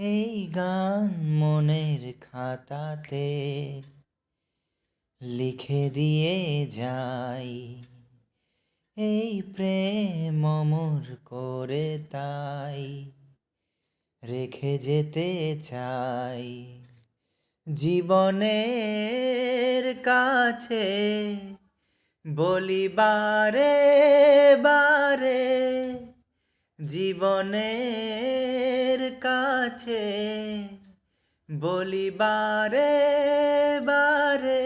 এই গান মনের খাতাতে লিখে দিয়ে যাই, এই প্রেম অমর করে তাই রেখে যেতে চাই। জীবনের কাছে বলি বারে বারে, জীবনের কাছে বলি বারে বারে,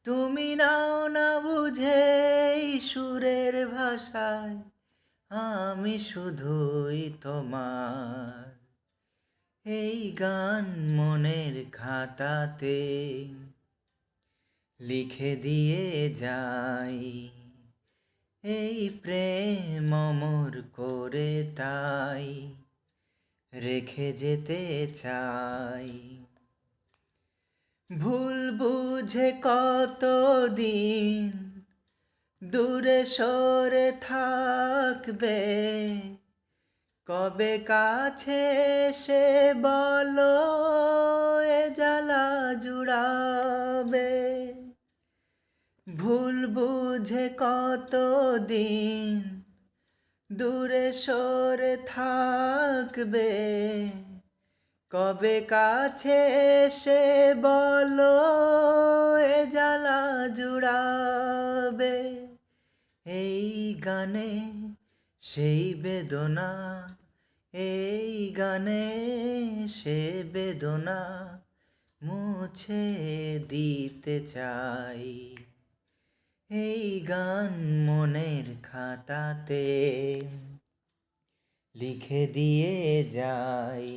তুমি নাও না বুঝে এই সুরের ভাষায়, আমি শুধুই তোমার। এই গান মনের খাতাতে লিখে দিয়ে যাই, এই প্রেম অমর করে তাই রেখে যেতে চাই। ভুল বুঝে কতদিন দূরে সরে থাকবে, কবে কাছে সে বলো এ জ্বালা জুড়াবে। ভুল বুঝে কতদিন দূরে সরে থাকবে, কবে কাছে সে বলো এ জ্বালা জুড়াবে। এই গানে সেই বেদনা, এই গানে সে বেদনা মুছে দিতে চাই। এই গান মনের খাতাতে লিখে দিয়ে যাই,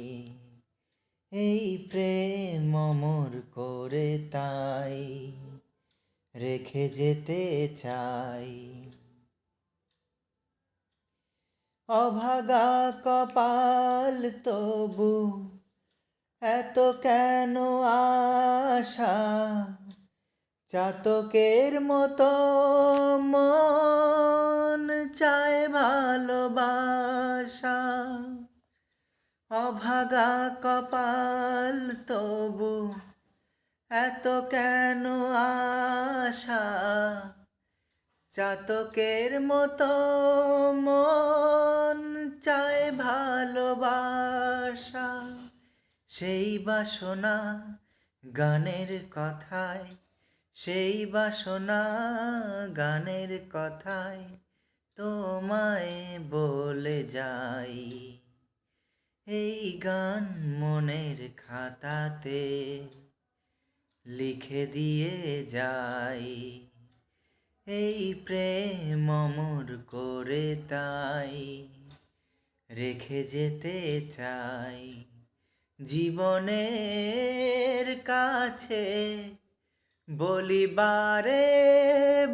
এই প্রেম অমর করে তাই রেখে যেতে চাই। অভাগা কপাল তবু এত কেন আশা, চাতকের মতো মন চায় ভালোবাসা। অভাগা কপাল তবু এত কেন আশা, চাতকের মতো মন চায় ভালোবাসা। সেই বাসনা গানের কথায়, সেই বাসনা গানের কথায় তোমায় বলে যাই। এই গান মনের খাতাতে লিখে দিয়ে যাই, এই প্রেম অমর করে তাই রেখে যেতে চাই। জীবনের কাছে বলি বারে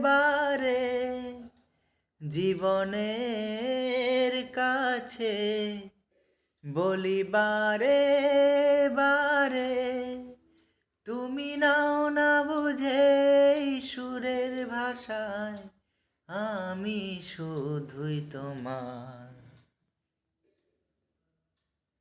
বারে, জীবনের কাছে বলি বারে বারে, তুমি নাও না বুঝে এই সুরের ভাষায়, আমি শুধুই তোমার।